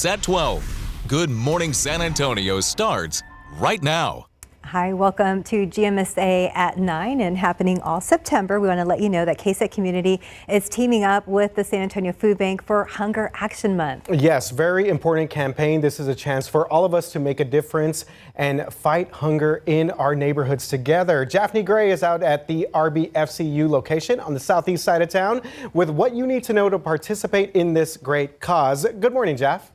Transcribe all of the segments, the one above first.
KSAT 12. Good Morning San Antonio starts right now. Hi, welcome to GMSA at 9 and happening all September. We want to let you know that KSAT Community is teaming up with the San Antonio Food Bank for Hunger Action Month. Yes, very important campaign. This is a chance for all of us to make a difference and fight hunger in our neighborhoods together. Jaffney Gray is out at the RBFCU location on the southeast side of town with what you need to know to participate in this great cause. Good morning, Jaff.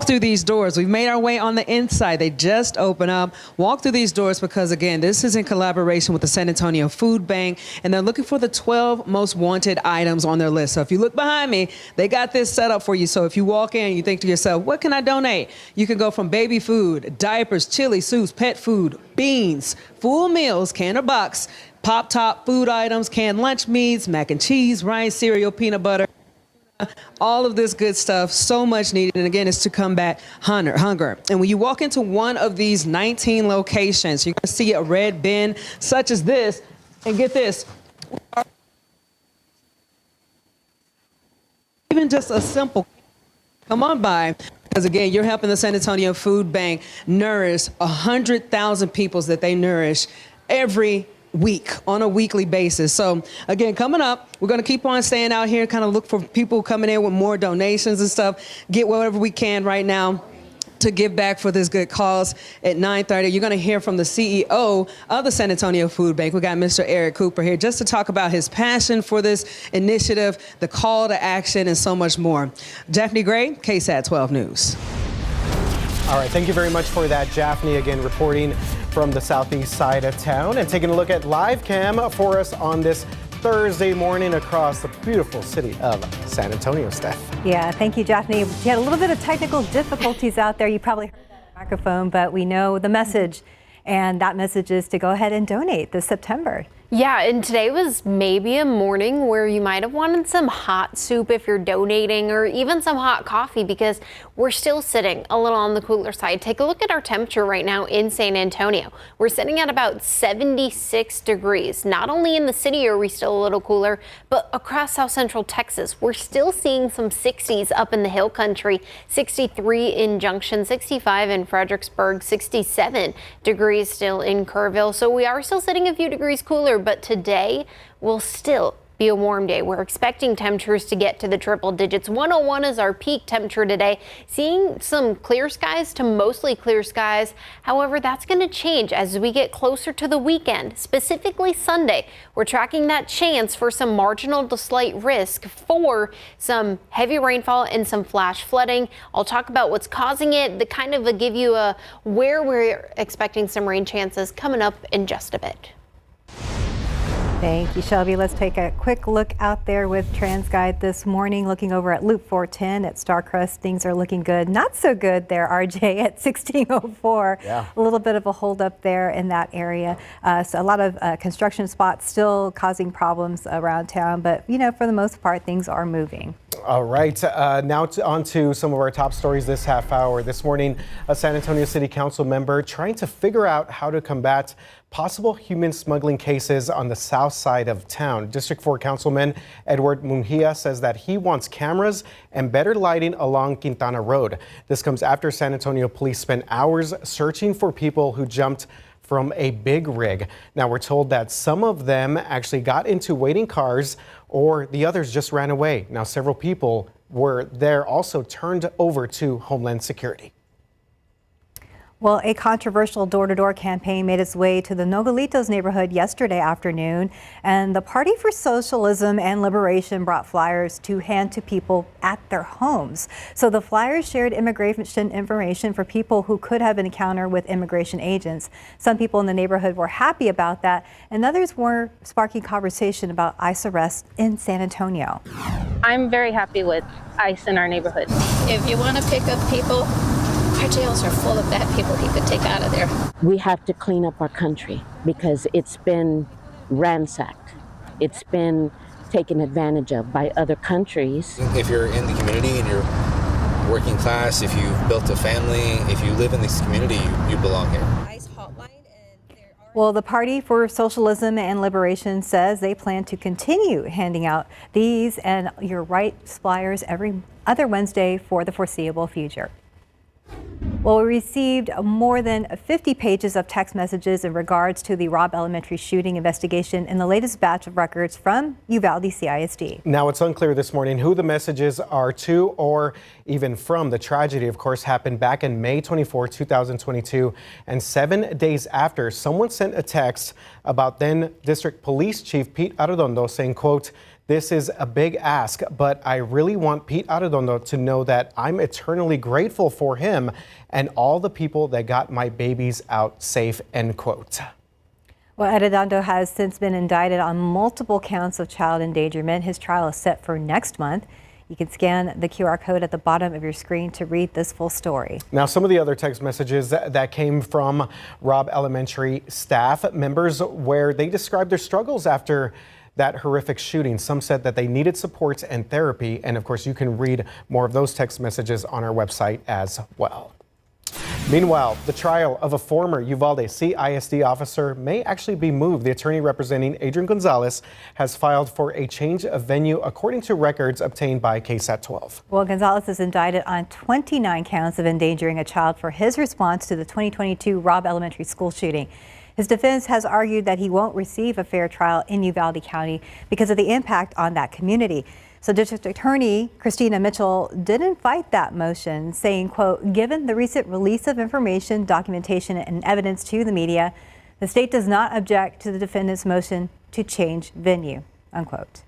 Through these doors. We've made our way on the inside. They just open up. Walk through these doors because, again, this is in collaboration with the San Antonio Food Bank, and they're looking for the 12 most wanted items on their list. So if you look behind me, they got this set up for you. So if you walk in and you think to yourself, what can I donate? You can go from baby food, diapers, chili, soups, pet food, beans, full meals, can or box, pop-top food items, canned lunch meats, mac and cheese, rice, cereal, peanut butter. All of this good stuff, so much needed, and again, it's to combat hunger. And when you walk into one of these 19 locations, you're going to see a red bin such as this, and get this, even just a simple come on by, because again, you're helping the San Antonio Food Bank nourish 100,000 people that they nourish every week on a weekly basis. So again, coming up, we're going to keep on staying out here, kind of look for people coming in with more donations and stuff, get whatever we can right now to give back for this good cause. At 9:30, you're going to hear from the CEO of the San Antonio Food Bank. We got Mr. Eric Cooper here just to talk about his passion for this initiative, the call to action, and so much more. Jaffney Gray, KSAT 12 News. All right, thank you very much for that, Jaffney, again reporting from the southeast side of town and taking a look at live cam for us on this Thursday morning across the beautiful city of San Antonio, Steph. Yeah, thank you, Jaffney. You had a little bit of technical difficulties out there. You probably heard that microphone, but we know the message, and that message is to go ahead and donate this September. Yeah, and today was maybe a morning where you might have wanted some hot soup if you're donating, or even some hot coffee, because we're still sitting a little on the cooler side. Take a look at our temperature right now in San Antonio. We're sitting at about 76 degrees. Not only in the city are we still a little cooler, but across South Central Texas, we're still seeing some 60s up in the hill country. 63 in Junction, 65 in Fredericksburg, 67 degrees still in Kerrville. So we are still sitting a few degrees cooler, but today will still be a warm day. We're expecting temperatures to get to the triple digits. 101 is our peak temperature today. Seeing some clear skies to mostly clear skies. However, that's going to change as we get closer to the weekend, specifically Sunday. We're tracking that chance for some marginal to slight risk for some heavy rainfall and some flash flooding. I'll talk about what's causing it, the kind of give you a where we're expecting some rain chances coming up in just a bit. Thank you, Shelby. Let's take a quick look out there with TransGuide this morning. Looking over at Loop 410 at Starcrest, things are looking good. Not so good there, RJ, at 1604. Yeah. A little bit of a holdup there in that area. So a lot of construction spots still causing problems around town, but you know, for the most part, things are moving. All right, now on to some of our top stories this half hour. This morning, a San Antonio City Council member trying to figure out how to combat possible human smuggling cases on the south side of town. District 4 Councilman Edward Munguia says that he wants cameras and better lighting along Quintana Road. This comes after San Antonio police spent hours searching for people who jumped from a big rig. Now we're told that some of them actually got into waiting cars or the others just ran away. Now several people were there also turned over to Homeland Security. Well, a controversial door-to-door campaign made its way to the Nogalitos neighborhood yesterday afternoon, and the Party for Socialism and Liberation brought flyers to hand to people at their homes. So the flyers shared immigration information for people who could have an encounter with immigration agents. Some people in the neighborhood were happy about that, and others were sparking conversation about ICE arrests in San Antonio. I'm very happy with ICE in our neighborhood. If you want to pick up people, our jails are full of bad people he could take out of there. We have to clean up our country because it's been ransacked. It's been taken advantage of by other countries. If you're in the community and you're working class, if you've built a family, if you live in this community, you belong here. Well, the Party for Socialism and Liberation says they plan to continue handing out these and your rights flyers every other Wednesday for the foreseeable future. Well, we received more than 50 pages of text messages in regards to the Robb Elementary shooting investigation in the latest batch of records from Uvalde CISD. Now, it's unclear this morning who the messages are to or even from. The tragedy, of course, happened back in May 24, 2022. And 7 days after, someone sent a text about then District Police Chief Pete Arredondo saying, quote, "This is a big ask, but I really want Pete Arredondo to know that I'm eternally grateful for him and all the people that got my babies out safe," end quote. Well, Arredondo has since been indicted on multiple counts of child endangerment. His trial is set for next month. You can scan the QR code at the bottom of your screen to read this full story. Now, some of the other text messages that came from Robb Elementary staff members where they described their struggles after that horrific shooting. Some said that they needed support and therapy. And of course, you can read more of those text messages on our website as well. Meanwhile, the trial of a former Uvalde CISD officer may actually be moved. The attorney representing Adrian Gonzalez has filed for a change of venue according to records obtained by KSAT 12. Well, Gonzalez is indicted on 29 counts of endangering a child for his response to the 2022 Robb Elementary school shooting. His defense has argued that he won't receive a fair trial in Uvalde County because of the impact on that community. So District Attorney Christina Mitchell didn't fight that motion, saying, quote, "Given the recent release of information, documentation, and evidence to the media, the state does not object to the defendant's motion to change venue," unquote.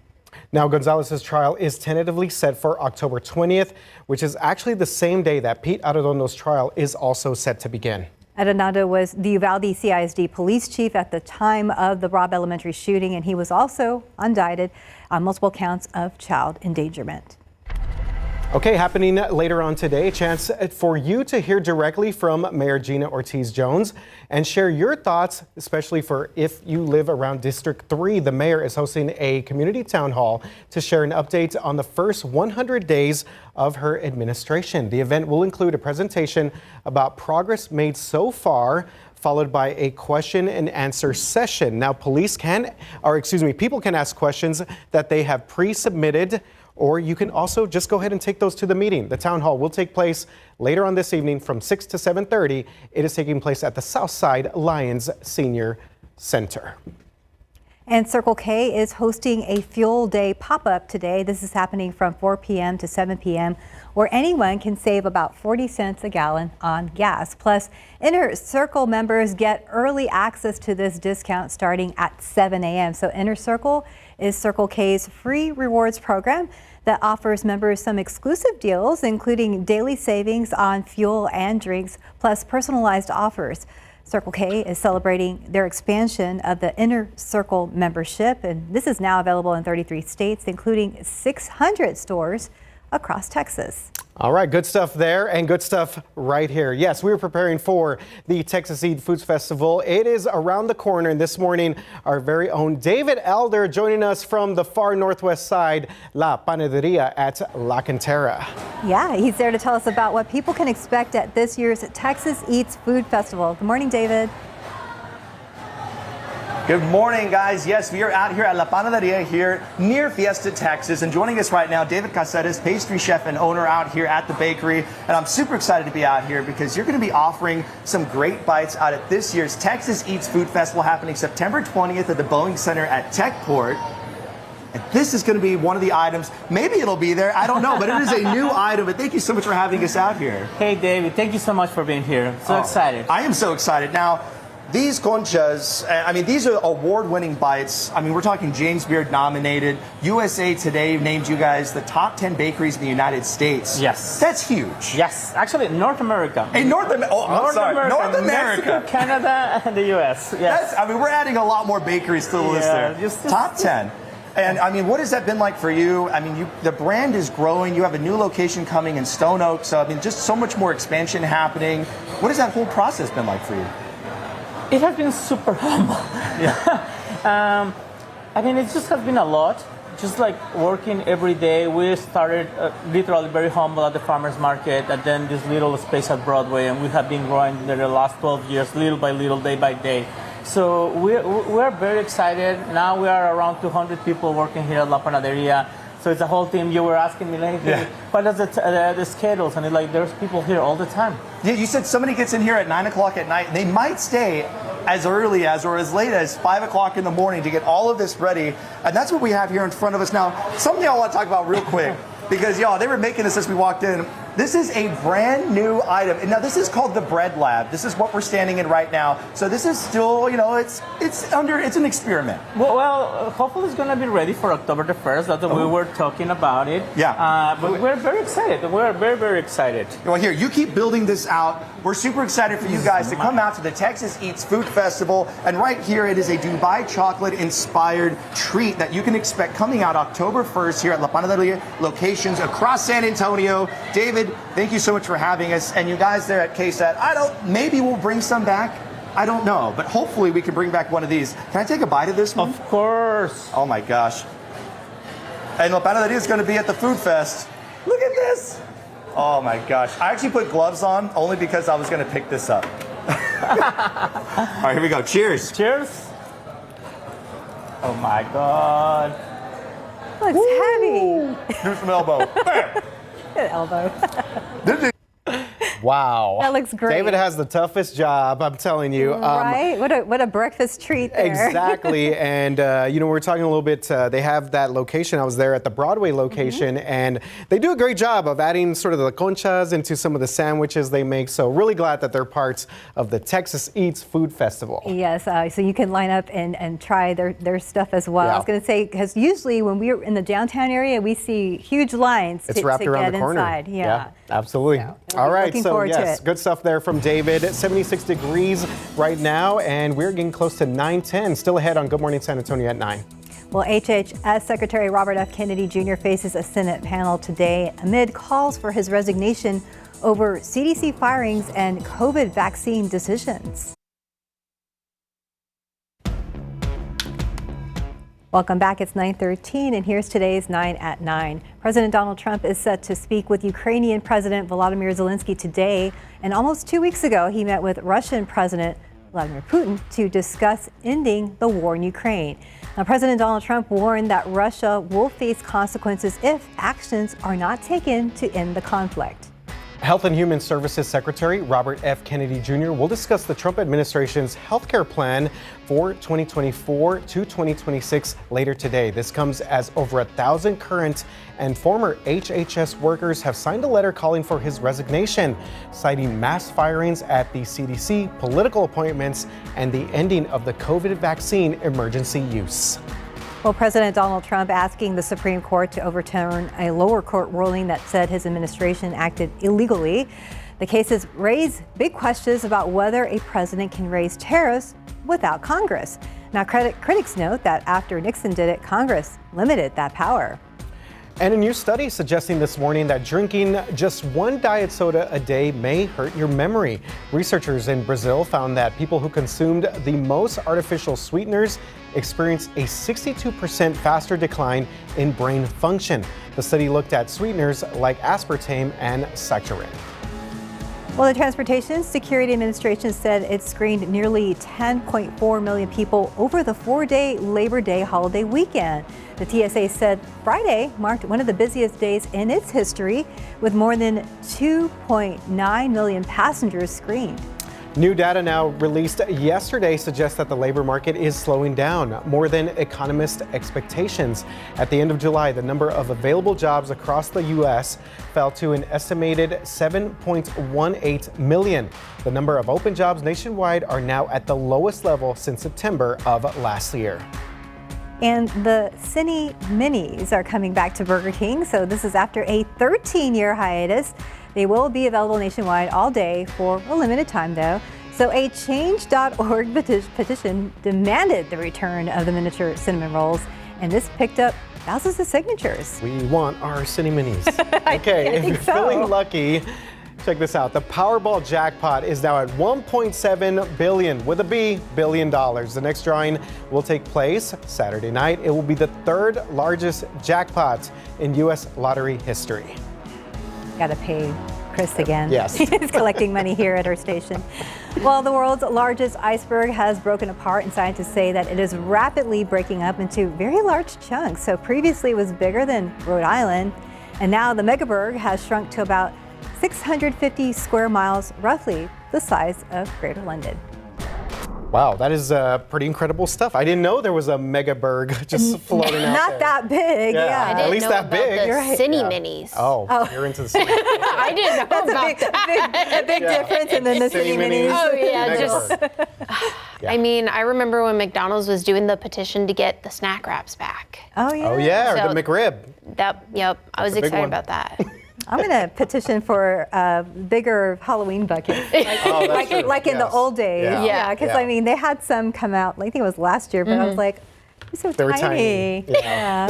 Now, Gonzalez's trial is tentatively set for October 20th, which is actually the same day that Pete Arredondo's trial is also set to begin. Arredondo was the Uvalde CISD police chief at the time of the Robb Elementary shooting, and he was also indicted on multiple counts of child endangerment. Okay, happening later on today, a chance for you to hear directly from Mayor Gina Ortiz-Jones and share your thoughts, especially for if you live around District 3. The mayor is hosting a community town hall to share an update on the first 100 days of her administration. The event will include a presentation about progress made so far, followed by a question and answer session. Now, people can ask questions that they have pre-submitted, or you can also just go ahead and take those to the meeting. The town hall will take place later on this evening from 6 to 7:30. It is taking place at the Southside Lions Senior Center. And Circle K is hosting a Fuel Day pop-up today. This is happening from 4 p.m. to 7 p.m., where anyone can save about 40 cents a gallon on gas. Plus, Inner Circle members get early access to this discount starting at 7 a.m. So Inner Circle is Circle K's free rewards program that offers members some exclusive deals, including daily savings on fuel and drinks, plus personalized offers. Circle K is celebrating their expansion of the Inner Circle membership, and this is now available in 33 states, including 600 stores across Texas. All right, good stuff there and good stuff right here. Yes, we were preparing for the Texas Eat Foods Festival. It is around the corner, and this morning, our very own David Elder joining us from the far northwest side, La Panaderia at La Cantera. Yeah, he's there to tell us about what people can expect at this year's Texas Eats Food Festival. Good morning, David. Good morning, guys. Yes, we are out here at La Panaderia here near Fiesta, Texas. And joining us right now, David Caceres, pastry chef and owner out here at the bakery. And I'm super excited to be out here because you're going to be offering some great bites out at this year's Texas Eats Food Festival happening September 20th at the Boeing Center at Techport. And this is going to be one of the items. Maybe it'll be there. I don't know, but it is a new item. But thank you so much for having us out here. Hey, David. Thank you so much for being here. So excited. I am so excited. Now, these conchas, I mean, these are award-winning bites. I mean, we're talking James Beard nominated. USA Today named you guys the top 10 bakeries in the United States. Yes. That's huge. Yes. Actually, North America. Hey, North America. North America. Mexico, Canada, and the U.S. Yes. I mean, we're adding a lot more bakeries to the list there. Top 10. And I mean, what has that been like for you? I mean, the brand is growing. You have a new location coming in Stone Oak. So, I mean, just so much more expansion happening. What has that whole process been like for you? It has been super humble. Yeah. I mean, it just has been a lot. just like working every day. We started literally very humble at the farmers market, and then this little space at Broadway, and we have been growing there the last 12 years, little by little, day by day. So we're very excited. Now we are around 200 people working here at La Panaderia. So it's a whole team. You were asking me, like, what is the schedules? And it's like, there's people here all the time. Yeah, you said somebody gets in here at 9 o'clock at night. They might stay as early as or as late as 5 o'clock in the morning to get all of this ready. And that's what we have here in front of us now. Something I want to talk about real quick, because y'all, they were making this as we walked in. This is a brand new item. And now this is called the Bread Lab. This is what we're standing in right now. So this is still, you know, it's an experiment. Well, hopefully it's going to be ready for October the 1st. That's what we were talking about it. Yeah. But we're very excited. We're very, very excited. Well, here, you keep building this out. We're super excited for you guys to come out to the Texas Eats Food Festival. And right here, it is a Dubai chocolate-inspired treat that you can expect coming out October 1st here at La Panaderia locations across San Antonio. David, thank you so much for having us. And you guys there at KSAT, maybe we'll bring some back. I don't know, but hopefully we can bring back one of these. Can I take a bite of this one? Of course. Oh my gosh. And La Panaderia is going to be at the Food Fest. Look at this. Oh my gosh. I actually put gloves on only because I was going to pick this up. All right, here we go. Cheers. Cheers. Oh my God. Looks heavy. Do some elbow. Elbow. Wow. That looks great. David has the toughest job, I'm telling you. Right? What a breakfast treat there. Exactly. And, you know, we're talking a little bit, they have that location. I was there at the Broadway location, and they do a great job of adding sort of the conchas into some of the sandwiches they make. So really glad that they're parts of the Texas Eats Food Festival. Yes, so you can line up and try their stuff as well. Yeah. I was going to say, because usually when we're in the downtown area, we see huge lines It's to wrapped around get the corner. inside. Yeah. Absolutely. So, all right, looking so forward to yes, it. good stuff there from David. 76 degrees right now, and we're getting close to 9:10. Still ahead on Good Morning San Antonio at 9. Well, HHS Secretary Robert F. Kennedy Jr. faces a Senate panel today amid calls for his resignation over CDC firings and COVID vaccine decisions. Welcome back. It's 9:13, and here's today's 9 at 9. President Donald Trump is set to speak with Ukrainian President Volodymyr Zelensky today, and almost 2 weeks ago, he met with Russian President Vladimir Putin to discuss ending the war in Ukraine. Now, President Donald Trump warned that Russia will face consequences if actions are not taken to end the conflict. Health and Human Services Secretary Robert F. Kennedy Jr. will discuss the Trump administration's health care plan for 2024 to 2026 later today. This comes as over 1,000 current and former HHS workers have signed a letter calling for his resignation, citing mass firings at the CDC, political appointments, and the ending of the COVID vaccine emergency use. Well, President Donald Trump asking the Supreme Court to overturn a lower court ruling that said his administration acted illegally. The cases raise big questions about whether a president can raise tariffs without Congress. Now, critics note that after Nixon did it, Congress limited that power. And a new study suggesting this morning that drinking just one diet soda a day may hurt your memory. Researchers in Brazil found that people who consumed the most artificial sweeteners experienced a 62% faster decline in brain function. The study looked at sweeteners like aspartame and saccharin. Well, the Transportation Security Administration said it screened nearly 10.4 million people over the 4-day Labor Day holiday weekend. The TSA said Friday marked one of the busiest days in its history, with more than 2.9 million passengers screened. New data now released yesterday suggests that the labor market is slowing down, more than economist expectations. At the end of July, the number of available jobs across the U.S. fell to an estimated 7.18 million. The number of open jobs nationwide are now at the lowest level since September of last year. And the Cine Minis are coming back to Burger King. So this is after a 13-year hiatus. They will be available nationwide all day for a limited time, though. So a change.org petition demanded the return of the miniature cinnamon rolls, and this picked up thousands of signatures. We want our Cine Minis. Okay, if you're feeling lucky, Check this out. The Powerball jackpot is now at $1.7 billion with a B, billion dollars. The next drawing will take place Saturday night. It will be the third largest jackpot in U.S. lottery history. Got to pay Chris again. Yes. He's collecting money here at our station. Well, the world's largest iceberg has broken apart, and scientists say that it is rapidly breaking up into very large chunks. So previously it was bigger than Rhode Island, and now the megaberg has shrunk to about 650 square miles, roughly the size of Greater London. Wow, that is pretty incredible stuff. I didn't know there was a megaberg just floating out Not there. that big, yeah. I didn't At least know that about big. the You're right. cine Yeah. minis. Oh, you're into the cine. I didn't know That's about a big difference in the Cine cine minis. Oh yeah, Megaberg. I mean, I remember when McDonald's was doing the petition to get the snack wraps back. Oh, yeah. Oh yeah, So- or the McRib. Yep, I was a big excited one. about that. I'm going to petition for bigger Halloween buckets, Oh, that's true. like in the Yes. old days. Yeah. Because Yeah. I mean, they had some come out, I think it was last year, but I was like, they're so They were tiny. tiny. Yeah.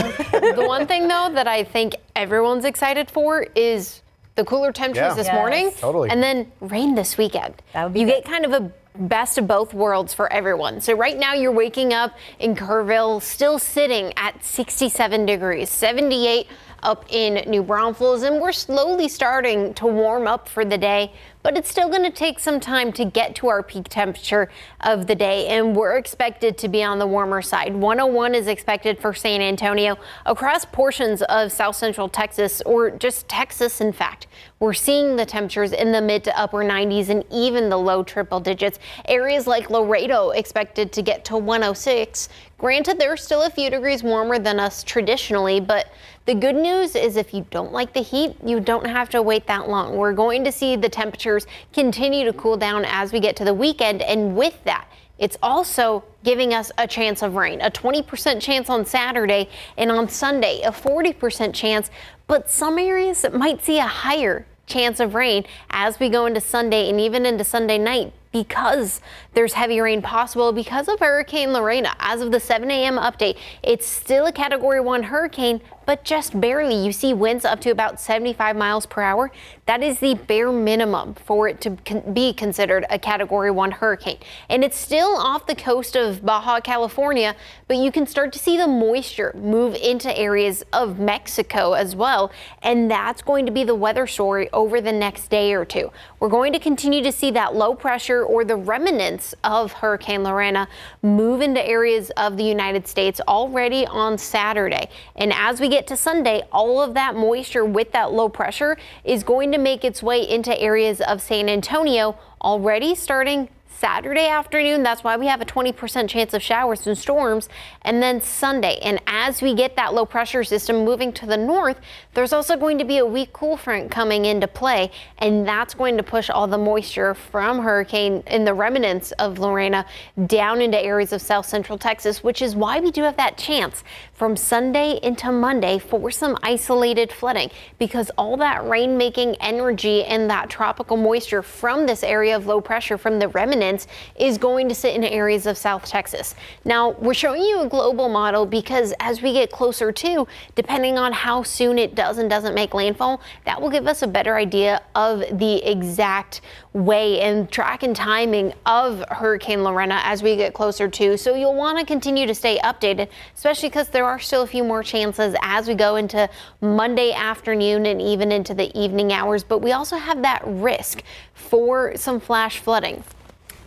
The one thing though that I think everyone's excited for is the cooler temperatures Yeah. this Yes. morning, Totally. and then rain this weekend. That would be you good. get kind of a best of both worlds for everyone. So right now you're waking up in Kerrville, still sitting at 67 degrees, 78 up in New Braunfels, and we're slowly starting to warm up for the day, but it's still going to take some time to get to our peak temperature of the day, and we're expected to be on the warmer side. 101 is expected for San Antonio. Across portions of south central Texas, or just Texas in fact, we're seeing the temperatures in the mid to upper 90s and even the low triple digits. Areas like Laredo expected to get to 106. Granted, they're still a few degrees warmer than us traditionally, but the good news is if you don't like the heat, you don't have to wait that long. We're going to see the temperatures continue to cool down as we get to the weekend, and with that, it's also giving us a chance of rain, a 20% chance on Saturday, and on Sunday, a 40% chance, but some areas might see a higher chance of rain as we go into Sunday and even into Sunday night, because there's heavy rain possible because of Hurricane Lorena. As of the 7 a.m. update, it's still a Category 1 hurricane, but just barely. You see winds up to about 75 miles per hour. That is the bare minimum for it to be considered a Category 1 hurricane. And it's still off the coast of Baja California, but you can start to see the moisture move into areas of Mexico as well. And that's going to be the weather story over the next day or two. We're going to continue to see that low pressure or the remnants of Hurricane Lorena move into areas of the United States already on Saturday. And as we get to Sunday, all of that moisture with that low pressure is going to make its way into areas of San Antonio already starting Saturday afternoon. That's why we have a 20% chance of showers and storms. And then Sunday, and as we get that low pressure system moving to the north, there's also going to be a weak cool front coming into play, and that's going to push all the moisture from hurricane and the remnants of Lorena down into areas of south central Texas, which is why we do have that chance from Sunday into Monday for some isolated flooding, because all that rain making energy and that tropical moisture from this area of low pressure from the remnants is going to sit in areas of South Texas. Now, we're showing you a global model because as we get closer to, depending on how soon it does and doesn't make landfall, that will give us a better idea of the exact way and track and timing of Hurricane Lorena as we get closer to. So you'll want to continue to stay updated, especially because there are still a few more chances as we go into Monday afternoon and even into the evening hours. But we also have that risk for some flash flooding.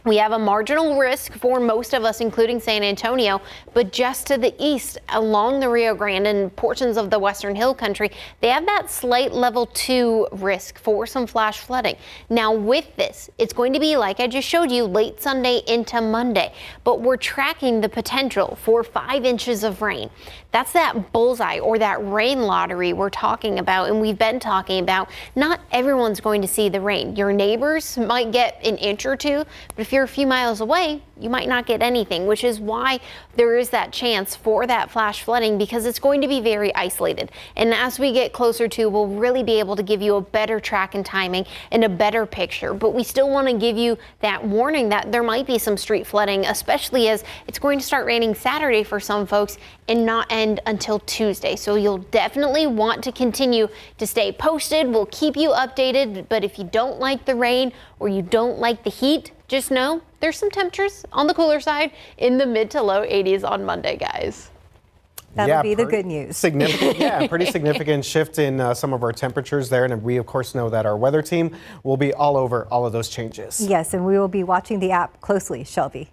We have a marginal risk for most of us, including San Antonio, but just to the east along the Rio Grande and portions of the Western Hill Country, they have that slight level 2 risk for some flash flooding. Now with this, it's going to be like I just showed you late Sunday into Monday, but we're tracking the potential for 5 inches of rain. That's that bullseye or that rain lottery we're talking about, and we've been talking about. Not everyone's going to see the rain. Your neighbors might get an inch or two, but if you're a few miles away, you might not get anything, which is why there is that chance for that flash flooding, because it's going to be very isolated. And as we get closer to, we'll really be able to give you a better track and timing and a better picture. But we still want to give you that warning that there might be some street flooding, especially as it's going to start raining Saturday for some folks and not end wind until Tuesday. So you'll definitely want to continue to stay posted. We'll keep you updated, but if you don't like the rain or you don't like the heat, just know there's some temperatures on the cooler side in the mid to low 80s on Monday, guys. That'll be the good news. Significant, pretty significant shift in some of our temperatures there. And we, of course, know that our weather team will be all over all of those changes. Yes, and we will be watching the app closely, Shelby.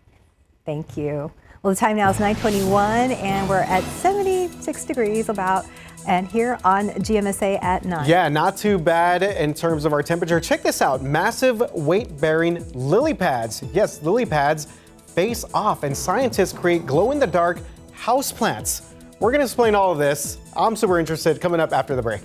Thank you. Well, the time now is 9:21, and we're at 76 degrees about, and here on GMSA at 9. Yeah, not too bad in terms of our temperature. Check this out. Massive weight-bearing lily pads. Yes, lily pads face off, and scientists create glow-in-the-dark houseplants. We're going to explain all of this. I'm super interested. Coming up after the break.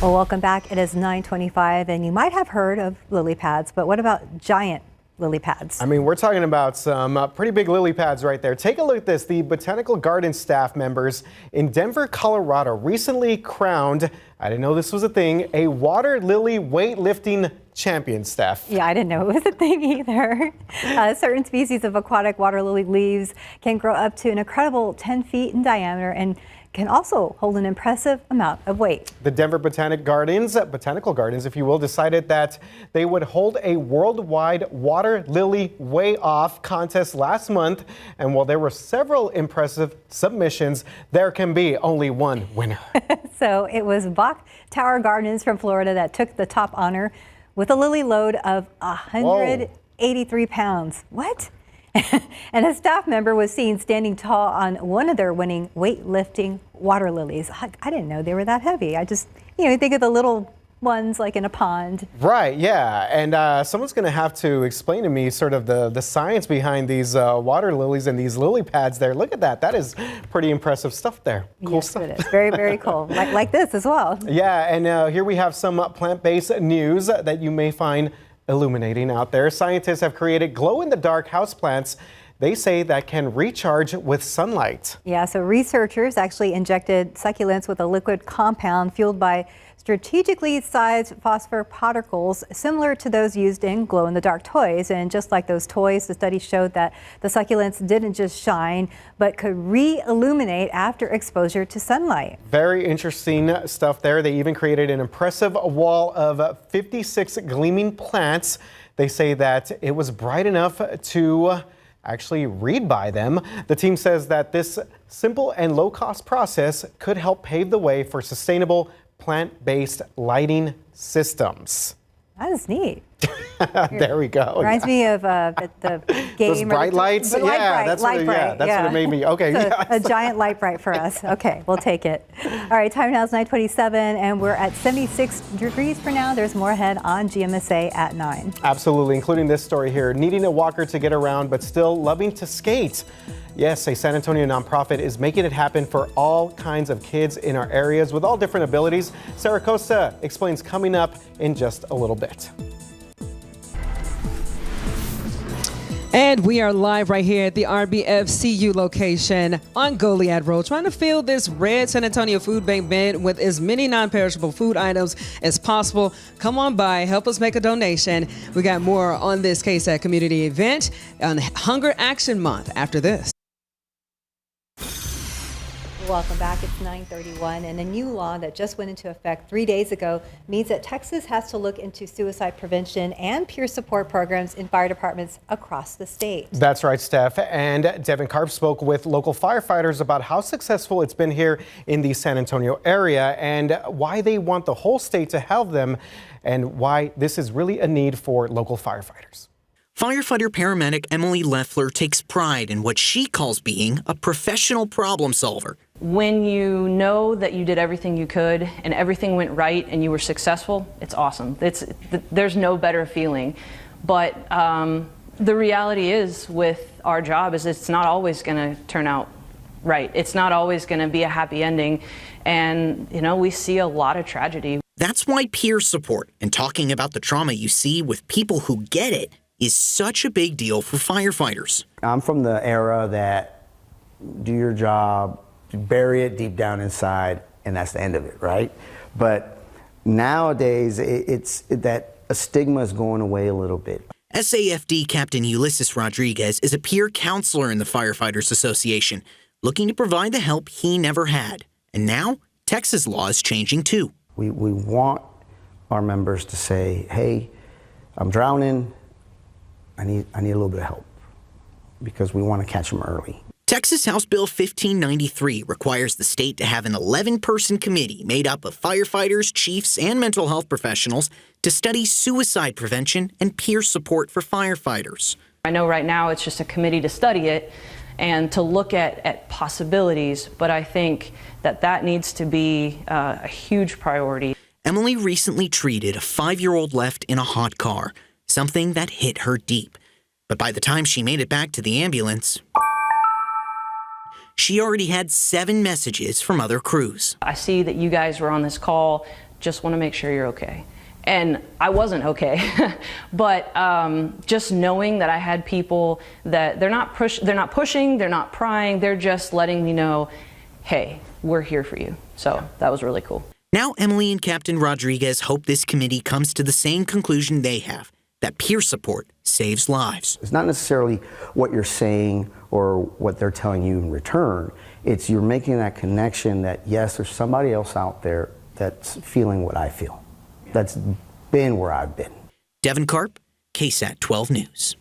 Well, welcome back. It is 9:25, and you might have heard of lily pads, but what about giant lily pads? I mean, we're talking about some pretty big lily pads right there. Take a look at this. The Botanical Garden staff members in Denver, Colorado recently crowned, I didn't know this was a thing, a water lily weightlifting champion, Steph. Yeah, I didn't know it was a thing either. Certain species of aquatic water lily leaves can grow up to an incredible 10 feet in diameter and can also hold an impressive amount of weight. The Denver Botanical Gardens, if you will, decided that they would hold a worldwide water lily weigh-off contest last month. And while there were several impressive submissions, there can be only one winner. So it was Bach Tower Gardens from Florida that took the top honor with a lily load of 183 pounds. What? And a staff member was seen standing tall on one of their winning weightlifting water lilies. I didn't know they were that heavy. I just, you think of the little ones like in a pond. Right, yeah. And someone's going to have to explain to me sort of the science behind these water lilies and these lily pads there. Look at that. That is pretty impressive stuff there. Cool Yes, stuff. it is. Very, very cool. Like this as well. Yeah, and here we have some plant-based news that you may find illuminating out there. Scientists have created glow-in-the-dark houseplants they say that can recharge with sunlight. Yeah, so researchers actually injected succulents with a liquid compound fueled by strategically sized phosphor particles similar to those used in glow-in-the-dark toys. And just like those toys, the study showed that the succulents didn't just shine, but could re-illuminate after exposure to sunlight. Very interesting stuff there. They even created an impressive wall of 56 gleaming plants. They say that it was bright enough to actually read by them. The team says that this simple and low-cost process could help pave the way for sustainable plant-based lighting systems. That is neat. There we go. Reminds me of the game. Those bright lights? That's what it made me. Okay. A giant light bright for us. Okay, we'll take it. All right, time now is 9:27, and we're at 76 degrees for now. There's more ahead on GMSA at 9. Absolutely, including this story here. Needing a walker to get around, but still loving to skate. Yes, a San Antonio nonprofit is making it happen for all kinds of kids in our areas with all different abilities. Sarah Costa explains coming up in just a little bit. And we are live right here at the RBFCU location on Goliad Road, trying to fill this red San Antonio Food Bank bin with as many non-perishable food items as possible. Come on by, help us make a donation. We got more on this KSAT community event on Hunger Action Month after this. Welcome back. It's 9:31, and a new law that just went into effect 3 days ago means that Texas has to look into suicide prevention and peer support programs in fire departments across the state. That's right, Steph. And Devin Karp spoke with local firefighters about how successful it's been here in the San Antonio area and why they want the whole state to help them and why this is really a need for local firefighters. Firefighter paramedic Emily Leffler takes pride in what she calls being a professional problem solver. When you know that you did everything you could and everything went right and you were successful, it's awesome. There's no better feeling. But the reality is with our job is it's not always going to turn out right. It's not always going to be a happy ending. And, we see a lot of tragedy. That's why peer support and talking about the trauma you see with people who get it is such a big deal for firefighters. I'm from the era that do your job, bury it deep down inside, and that's the end of it, right? But nowadays, it's that a stigma is going away a little bit. SAFD Captain Ulysses Rodriguez is a peer counselor in the Firefighters Association, looking to provide the help he never had. And now, Texas law is changing too. We want our members to say, hey, I'm drowning, I need a little bit of help, because we want to catch them early. Texas House Bill 1593 requires the state to have an 11-person committee made up of firefighters, chiefs, and mental health professionals to study suicide prevention and peer support for firefighters. I know right now it's just a committee to study it and to look at possibilities, but I think that needs to be a huge priority. Emily recently treated a 5-year-old left in a hot car, something that hit her deep. But by the time she made it back to the ambulance, she already had 7 messages from other crews. I see that you guys were on this call, just want to make sure you're okay. And I wasn't okay, but just knowing that I had people that they're not pushing, they're not prying, they're just letting me know, hey, we're here for you. So that was really cool. Now Emily and Captain Rodriguez hope this committee comes to the same conclusion they have, that peer support saves lives. It's not necessarily what you're saying or what they're telling you in return. It's you're making that connection that, yes, there's somebody else out there that's feeling what I feel. That's been where I've been. Devin Karp, KSAT 12 News.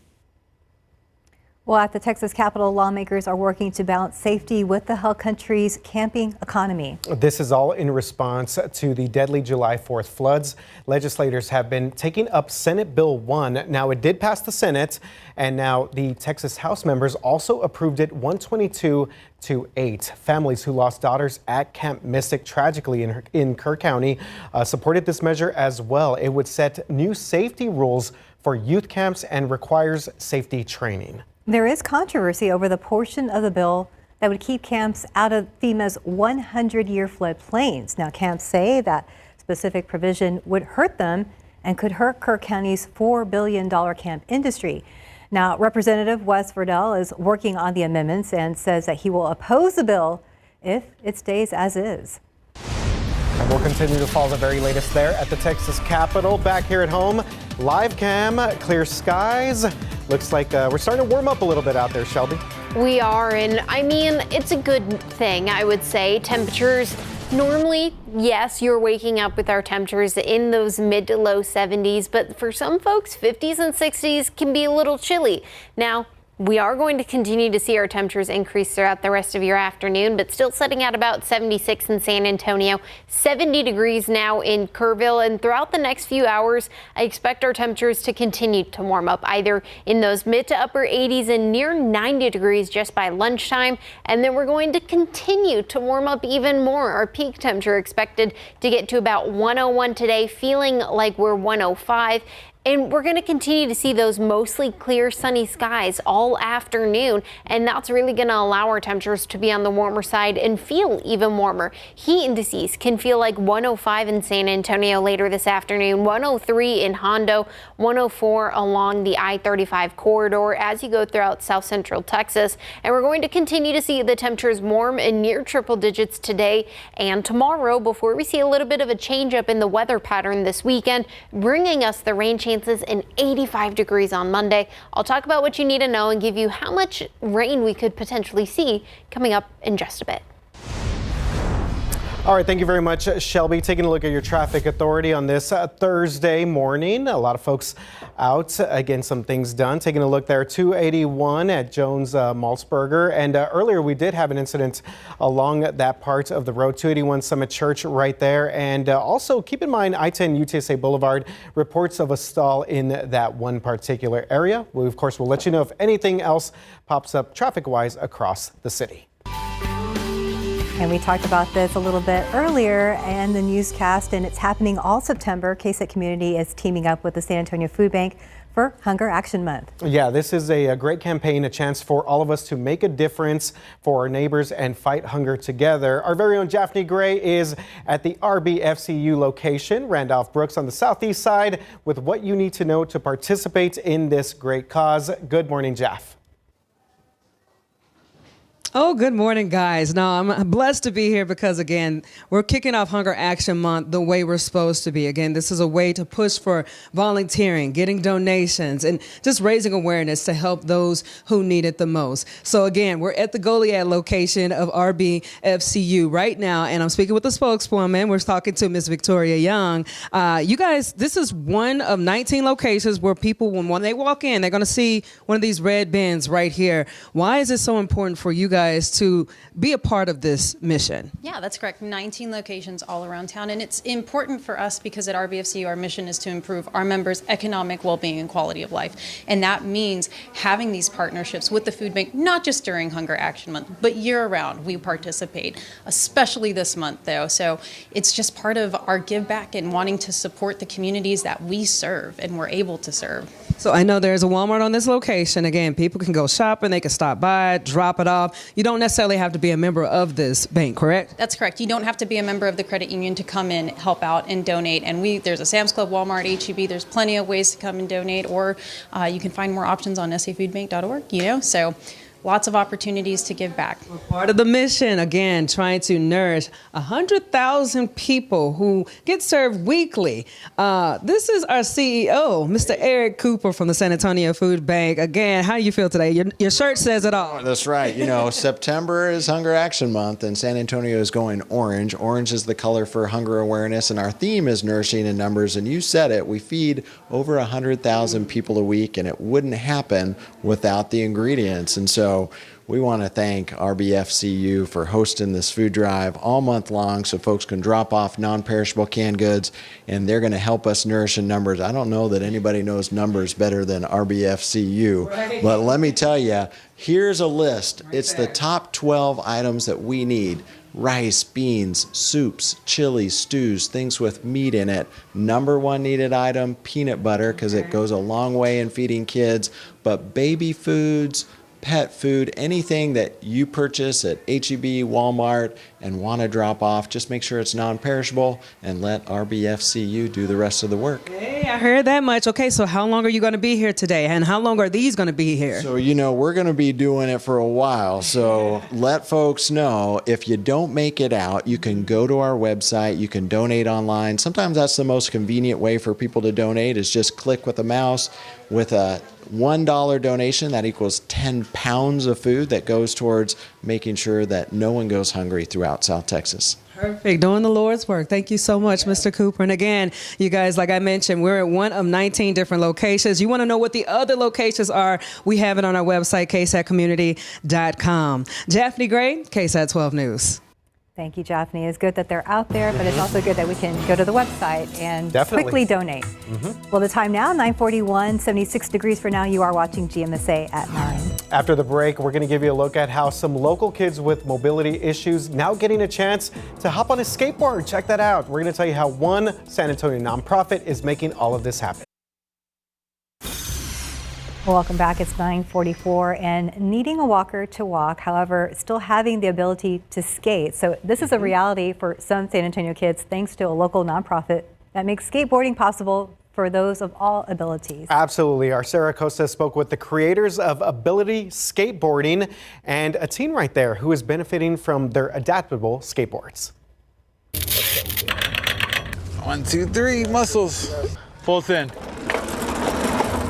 Well, at the Texas Capitol, lawmakers are working to balance safety with the Hill Country's camping economy. This is all in response to the deadly July 4th floods. Legislators have been taking up Senate Bill 1. Now, it did pass the Senate, and now the Texas House members also approved it 122-8. Families who lost daughters at Camp Mystic tragically in Kerr County supported this measure as well. It would set new safety rules for youth camps and requires safety training. There is controversy over the portion of the bill that would keep camps out of FEMA's 100-year flood plains. Now, camps say that specific provision would hurt them and could hurt Kerr County's $4 billion camp industry. Now, Representative Wes Verdell is working on the amendments and says that he will oppose the bill if it stays as is. And we'll continue to follow the very latest there at the Texas Capitol. Back here at home, live cam, clear skies. Looks like we're starting to warm up a little bit out there, Shelby. We are, and I mean, it's a good thing, I would say. Temperatures, normally, yes, you're waking up with our temperatures in those mid to low 70s, but for some folks, 50s and 60s can be a little chilly. Now, we are going to continue to see our temperatures increase throughout the rest of your afternoon, but still sitting at about 76 in San Antonio, 70 degrees now in Kerrville, and throughout the next few hours, I expect our temperatures to continue to warm up either in those mid to upper 80s and near 90 degrees just by lunchtime, and then we're going to continue to warm up even more. Our peak temperature expected to get to about 101 today, feeling like we're 105. And we're going to continue to see those mostly clear sunny skies all afternoon, and that's really going to allow our temperatures to be on the warmer side and feel even warmer. Heat indices can feel like 105 in San Antonio later this afternoon, 103 in Hondo, 104 along the I-35 corridor as you go throughout south central Texas. And we're going to continue to see the temperatures warm and near triple digits today and tomorrow before we see a little bit of a change up in the weather pattern this weekend, bringing us the rain chances in 85 degrees on Monday. I'll talk about what you need to know and give you how much rain we could potentially see coming up in just a bit. All right, thank you very much, Shelby. Taking a look at your traffic authority on this Thursday morning. A lot of folks out getting some things done. Taking a look there, 281 at Jones Maltzberger. And earlier we did have an incident along that part of the road, 281 Summit Church right there. And also keep in mind I-10 UTSA Boulevard, reports of a stall in that one particular area. We, of course, will let you know if anything else pops up traffic-wise across the city. And we talked about this a little bit earlier in the newscast, and it's happening all September. KSAT Community is teaming up with the San Antonio Food Bank for Hunger Action Month. Yeah, this is a great campaign, a chance for all of us to make a difference for our neighbors and fight hunger together. Our very own Japhanie Gray is at the RBFCU location, Randolph Brooks on the southeast side, with what you need to know to participate in this great cause. Good morning, Jaff. Oh, good morning, guys. Now, I'm blessed to be here because, again, we're kicking off Hunger Action Month the way we're supposed to be. Again, this is a way to push for volunteering, getting donations, and just raising awareness to help those who need it the most. So, again, we're at the Goliad location of RBFCU right now, and I'm speaking with the spokeswoman. We're talking to Ms. Victoria Young. You guys, this is one of 19 locations where people, when they walk in, they're going to see one of these red bins right here. Why is it so important for you guys to be a part of this mission? Yeah, that's correct. 19 locations all around town. And it's important for us because at RBFCU, our mission is to improve our members' economic well-being and quality of life. And that means having these partnerships with the food bank, not just during Hunger Action Month, but year-round. We participate, especially this month, though. So it's just part of our give back and wanting to support the communities that we serve and we're able to serve. So I know there's a Walmart on this location. Again, people can go shopping, they can stop by, drop it off. You don't necessarily have to be a member of this bank, correct? That's correct. You don't have to be a member of the credit union to come in, help out, and donate. And there's a Sam's Club, Walmart, HEB. There's plenty of ways to come and donate, or you can find more options on safoodbank.org, So lots of opportunities to give back. Part of the mission, again, trying to nourish 100,000 people who get served weekly. This is our CEO, Mr. Eric Cooper from the San Antonio Food Bank. Again, how do you feel today? Your shirt says it all. That's right. September is Hunger Action Month, and San Antonio is going orange. Orange is the color for hunger awareness, and our theme is nourishing in numbers. And you said it, we feed over 100,000 people a week, and it wouldn't happen without the ingredients. And so we want to thank RBFCU for hosting this food drive all month long so folks can drop off non-perishable canned goods, and they're going to help us nourish in numbers. I don't know that anybody knows numbers better than RBFCU, but let me tell you, here's a list. It's the top 12 items that we need. Rice, beans, soups, chilies, stews, things with meat in it. Number one needed item, peanut butter, because it goes a long way in feeding kids, but baby foods, pet food, anything that you purchase at HEB, Walmart, and want to drop off, just make sure it's non-perishable and let RBFCU do the rest of the work. Hey, I heard that much. Okay, so how long are you going to be here today? And how long are these going to be here? So, we're going to be doing it for a while. So let folks know if you don't make it out, you can go to our website. You can donate online. Sometimes that's the most convenient way for people to donate is just click with a mouse. With a $1 donation, that equals 10 pounds of food that goes towards making sure that no one goes hungry throughout South Texas. Perfect. Doing the Lord's work. Thank you so much, Mr. Cooper. And again, you guys, like I mentioned, we're at one of 19 different locations. You want to know what the other locations are? We have it on our website, ksatcommunity.com. Japhanie Gray, KSAT 12 News. Thank you, Japhanie. It's good that they're out there, but it's also good that we can go to the website and quickly donate. Well, the time now, 9:41, 76 degrees for now. You are watching GMSA at 9. After the break, we're going to give you a look at how some local kids with mobility issues now getting a chance to hop on a skateboard. Check that out. We're going to tell you how one San Antonio nonprofit is making all of this happen. Welcome back. It's 9:44 and needing a walker to walk, however, still having the ability to skate. So this is a reality for some San Antonio kids thanks to a local nonprofit that makes skateboarding possible for those of all abilities. Absolutely. Our Sarah Costa spoke with the creators of Ability Skateboarding and a teen right there who is benefiting from their adaptable skateboards. 1, 2, 3, muscles. Full send.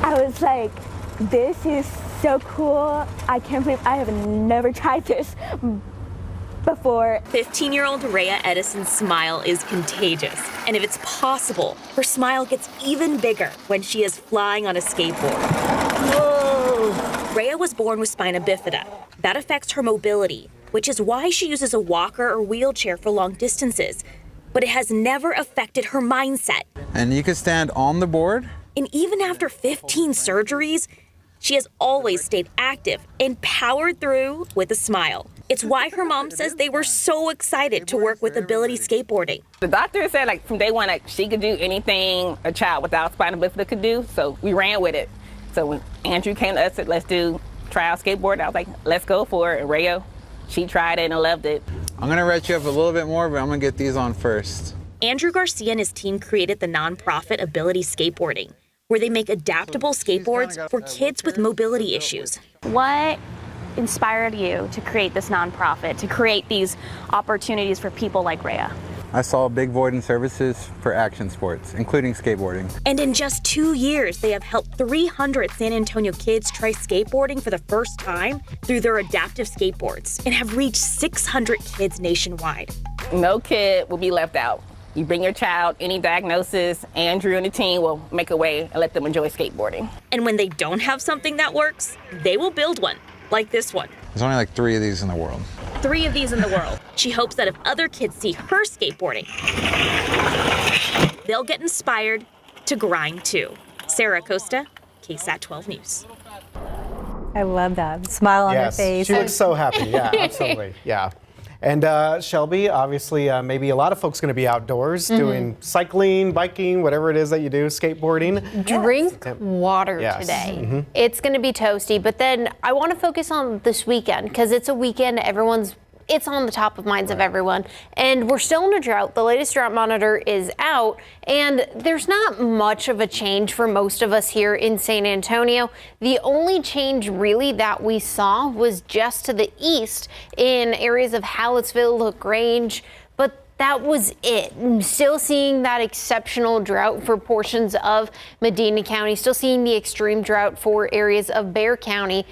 I was like, this is so cool. I can't believe I have never tried this before. 15-year-old Rhea Edison's smile is contagious. And if it's possible, her smile gets even bigger when she is flying on a skateboard. Whoa! Rhea was born with spina bifida. That affects her mobility, which is why she uses a walker or wheelchair for long distances. But it has never affected her mindset. And you can stand on the board. And even after 15 surgeries, she has always stayed active and powered through with a smile. It's why her mom says they were so excited to work with Ability Skateboarding. The doctor said from day one, she could do anything a child without spina bifida could do, so we ran with it. So when Andrew came to us and said, let's try out skateboard, I was like, let's go for it. And Rayo, she tried it and loved it. I'm gonna ret you up a little bit more, but I'm gonna get these on first. Andrew Garcia and his team created the nonprofit Ability Skateboarding, where they make adaptable skateboards for kids with mobility issues. What inspired you to create this nonprofit, to create these opportunities for people like Rhea? I saw a big void in services for action sports, including skateboarding. And in just 2 years, they have helped 300 San Antonio kids try skateboarding for the first time through their adaptive skateboards and have reached 600 kids nationwide. No kid will be left out. You bring your child, any diagnosis, Andrew and the team will make a way and let them enjoy skateboarding. And when they don't have something that works, they will build one, like this one. There's only like 3 of these in the world. 3 of these in the world. She hopes that if other kids see her skateboarding, they'll get inspired to grind too. Sarah Acosta, KSAT 12 News. I love that smile on her face. She looks so happy. Yeah, absolutely. Yeah. And Shelby, obviously, maybe a lot of folks going to be outdoors doing cycling, biking, whatever it is that you do, skateboarding. Drink water today. It's going to be toasty, but then I want to focus on this weekend because it's a weekend. It's on the top of minds of everyone. And we're still in a drought. The latest drought monitor is out, and there's not much of a change for most of us here in San Antonio. The only change really that we saw was just to the east in areas of Hallettsville, LaGrange, but that was it. I'm still seeing that exceptional drought for portions of Medina County, still seeing the extreme drought for areas of Bexar County.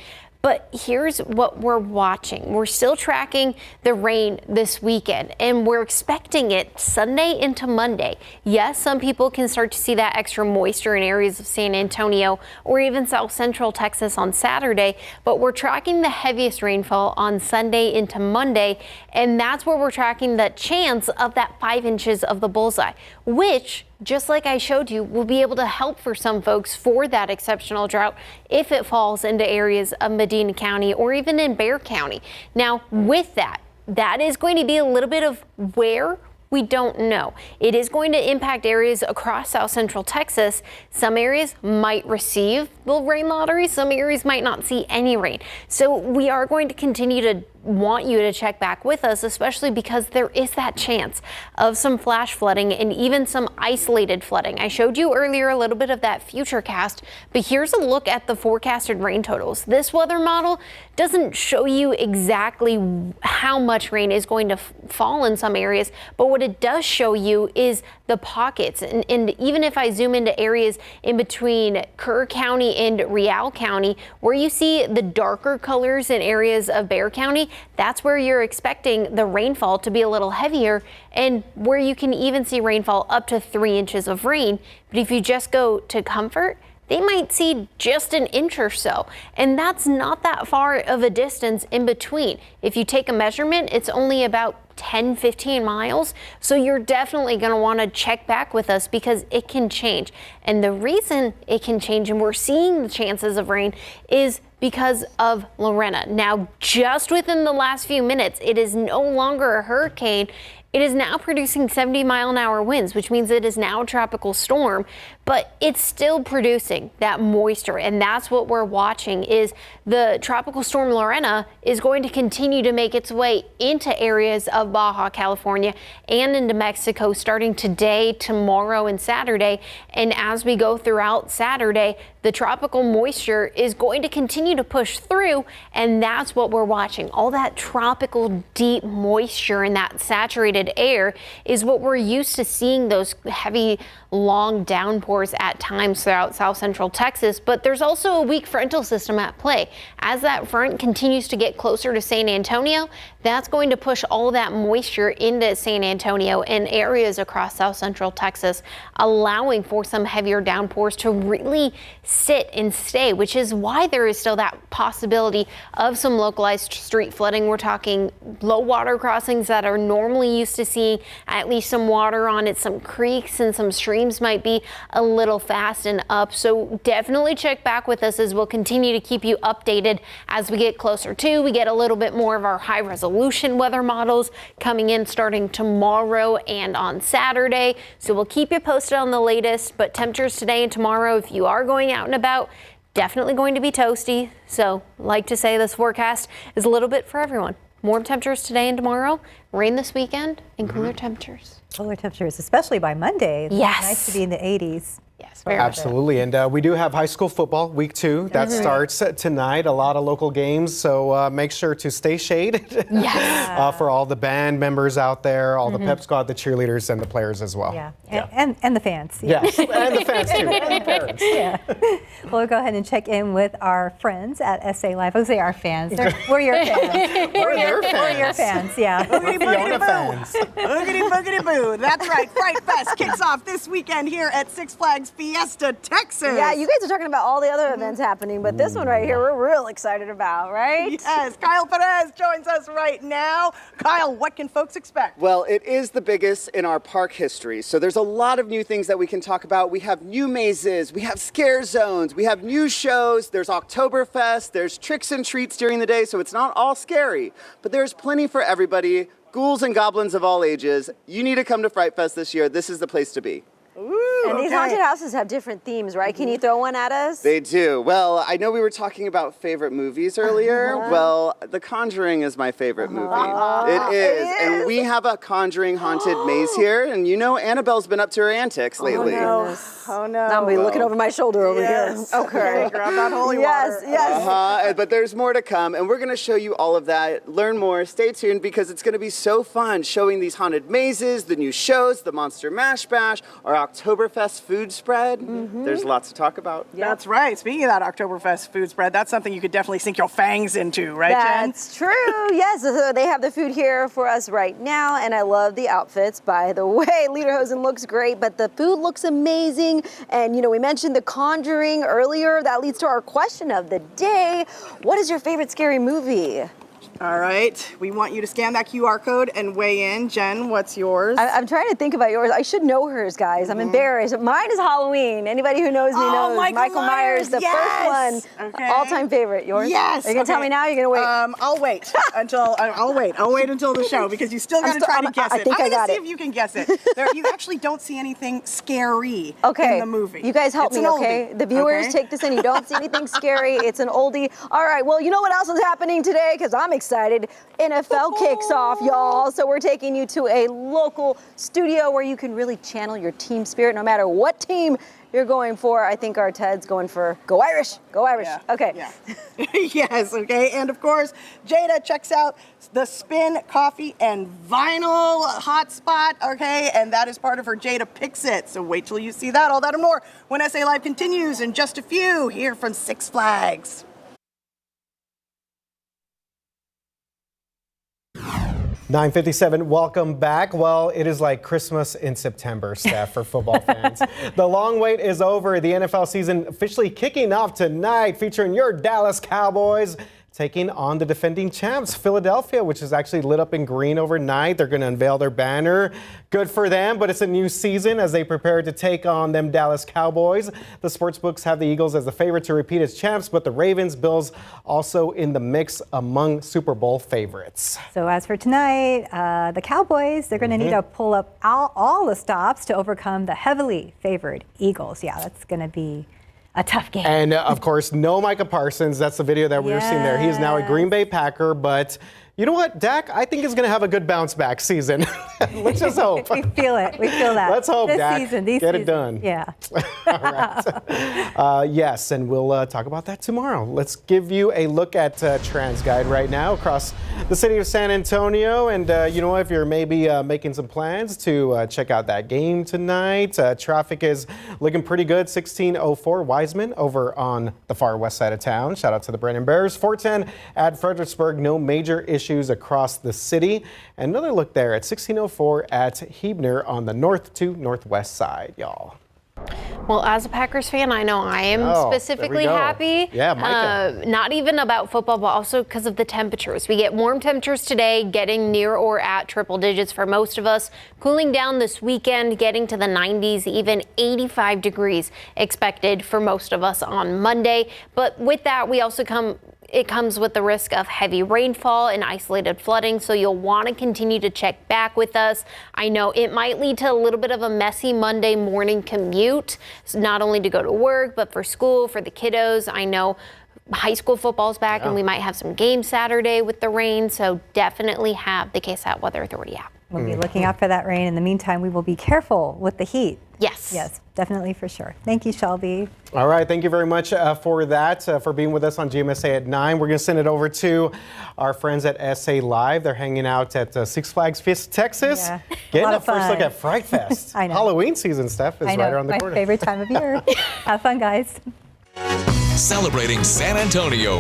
But here's what we're watching. We're still tracking the rain this weekend, and we're expecting it Sunday into Monday. Yes, some people can start to see that extra moisture in areas of San Antonio or even South Central Texas on Saturday, but we're tracking the heaviest rainfall on Sunday into Monday, and that's where we're tracking the chance of that 5 inches of the bullseye, which, just like I showed you, will be able to help for some folks for that exceptional drought if it falls into areas of Medina County or even in Bexar County. Now, with that is going to be a little bit of where we don't know. It is going to impact areas across South Central Texas. Some areas might receive the rain lottery. Some areas might not see any rain. So we are going to continue to want you to check back with us, especially because there is that chance of some flash flooding and even some isolated flooding. I showed you earlier a little bit of that future cast, but here's a look at the forecasted rain totals. This weather model doesn't show you exactly how much rain is going to fall in some areas, but what it does show you is the pockets. And even if I zoom into areas in between Kerr County and Real County, where you see the darker colors in areas of Bexar County, that's where you're expecting the rainfall to be a little heavier and where you can even see rainfall up to 3 inches of rain. But if you just go to Comfort, they might see just an inch or so. And that's not that far of a distance in between. If you take a measurement, it's only about 10-15 miles. So you're definitely going to want to check back with us because it can change. And the reason it can change, and we're seeing the chances of rain, is because of Lorena. Now, just within the last few minutes, it is no longer a hurricane. It is now producing 70-mile-an-hour winds, which means it is now a tropical storm, but it's still producing that moisture, and that's what we're watching. Is the tropical storm Lorena is going to continue to make its way into areas of Baja California and into Mexico starting today, tomorrow, and Saturday. And as we go throughout Saturday, the tropical moisture is going to continue to push through, and that's what we're watching. All that tropical deep moisture and that saturated air is what we're used to seeing, those heavy, long downpours at times throughout South Central Texas. But there's also a weak frontal system at play. As that front continues to get closer to San Antonio, that's going to push all that moisture into San Antonio and areas across South Central Texas, allowing for some heavier downpours to really sit and stay, which is why there is still that possibility of some localized street flooding. We're talking low water crossings that are normally used to seeing at least some water on it. Some creeks and some streams might be a little fast and up. So definitely check back with us as we'll continue to keep you updated as we get closer to. We get a little bit more of our high resolution weather models coming in starting tomorrow and on Saturday. So we'll keep you posted on the latest, but temperatures today and tomorrow, if you are going out and about, definitely going to be toasty. So like to say, this forecast is a little bit for everyone. Warm temperatures today and tomorrow, rain this weekend, and cooler temperatures. Cooler temperatures, especially by Monday. Yes. Nice to be in the 80s. Yes, very Absolutely. And we do have high school football week 2 that starts tonight. A lot of local games, so make sure to stay shaded for all the band members out there, all the pep squad, the cheerleaders, and the players as well. And the fans. Yes, and the fans too, and the parents. We'll go ahead and check in with our friends at SA Live. I'll say our fans. We're your fans. We're their fans. We're your fans, yeah. We're Fiona fans. Boogity boogity boo. That's right. Fright Fest kicks off this weekend here at Six Flags Fiesta, Texas. Yeah, you guys are talking about all the other events happening, but this one right here, we're real excited about, right? Yes, Kyle Perez joins us right now. Kyle, what can folks expect? Well, it is the biggest in our park history, so there's a lot of new things that we can talk about. We have new mazes, we have scare zones, we have new shows, there's Oktoberfest, there's tricks and treats during the day, so it's not all scary, but there's plenty for everybody. Ghouls and goblins of all ages. You need to come to Fright Fest this year. This is the place to be. Ooh, and these haunted houses have different themes, right? Can you throw one at us? They do. Well, I know we were talking about favorite movies earlier. Well, The Conjuring is my favorite movie. It is. And we have a Conjuring haunted maze here. And you know Annabelle's been up to her antics lately. Oh no. I'm be looking over my shoulder over here. Okay. Grab that holy water. Yes. But there's more to come. And we're going to show you all of that. Learn more. Stay tuned because it's going to be so fun showing these haunted mazes, the new shows, the Monster Mash Bash, our Oktoberfest food spread. There's lots to talk about. That's right. Speaking of that Oktoberfest food spread, that's something you could definitely sink your fangs into, right, Jen? That's true. Yes, so they have the food here for us right now, and I love the outfits, by the way. Lederhosen looks great, but the food looks amazing. And, you know, we mentioned The Conjuring earlier. That leads to our question of the day. What is your favorite scary movie? All right, we want you to scan that QR code and weigh in. Jen, what's yours? I'm trying to think about yours. I should know hers, guys. I'm embarrassed. Mine is Halloween. Anybody who knows me knows. Michael Myers, the first one. Okay. All-time favorite. Yours? Yes. Are you gonna tell me now? Or you're gonna wait? I'll wait until I'll wait until the show because you still got to try to guess it. I'm gonna see if you can guess it. You actually don't see anything scary in the movie. You guys help me, okay? The viewers take this in. You don't see anything scary. It's an oldie. All right. Well, you know what else is happening today? Because I'm excited. NFL kicks off, y'all. So we're taking you to a local studio where you can really channel your team spirit no matter what team you're going for. I think our Ted's going for Go Irish. Go Irish. Yeah. Okay. Yeah. Yes, okay. And of course, Jada checks out the Spin Coffee and Vinyl hotspot, okay? And that is part of her Jada Picks It. So wait till you see that, all that and more when SA Live continues in just a few here from Six Flags. 9:57, welcome back. Well, it is like Christmas in September, Steph, for football fans. The long wait is over. The NFL season officially kicking off tonight, featuring your Dallas Cowboys taking on the defending champs, Philadelphia, which is actually lit up in green overnight. They're going to unveil their banner. Good for them, but it's a new season as they prepare to take on them Dallas Cowboys. The sportsbooks have the Eagles as the favorite to repeat as champs, but the Ravens, Bills also in the mix among Super Bowl favorites. So as for tonight, the Cowboys, they're going to need to pull up all the stops to overcome the heavily favored Eagles. Yeah, that's going to be a tough game. And of course, no Micah Parsons. That's the video that we were seeing there. He is now a Green Bay Packer, but you know what, Dak, I think is going to have a good bounce back season. Let's just hope. We feel it. We feel that. Let's hope, this Dak. Season, Get it done. Yeah. All right. Yes, and we'll talk about that tomorrow. Let's give you a look at TransGuide right now across the city of San Antonio. And you know, if you're maybe making some plans to check out that game tonight, traffic is looking pretty good. 1604 Wiseman over on the far west side of town. Shout out to the Brandon Bears. 410 at Fredericksburg. No major issues across the city. And another look there at 1604 at Huebner on the north to northwest side, y'all. Well, as a Packers fan, I know I am specifically happy. Yeah, Micah. Not even about football, but also because of the temperatures. We get warm temperatures today, getting near or at triple digits for most of us. Cooling down this weekend, getting to the 90s, even 85 degrees expected for most of us on Monday. But with that, it comes with the risk of heavy rainfall and isolated flooding, so you'll want to continue to check back with us. I know it might lead to a little bit of a messy Monday morning commute, not only to go to work, but for school, for the kiddos. I know high school football's back, and we might have some games Saturday with the rain, so definitely have the KSAT Weather Authority app. We'll be looking out for that rain. In the meantime, we will be careful with the heat. Yes. Yes, definitely for sure. Thank you, Shelby. All right, thank you very much for that, for being with us on GMSA at 9. We're going to send it over to our friends at SA Live. They're hanging out at Six Flags Fisk, Texas. Yeah, Getting a lot a of first look fun. at Fright Fest. I know. Halloween season stuff is I know, right around the my corner. favorite time of year. Have fun, guys. Celebrating San Antonio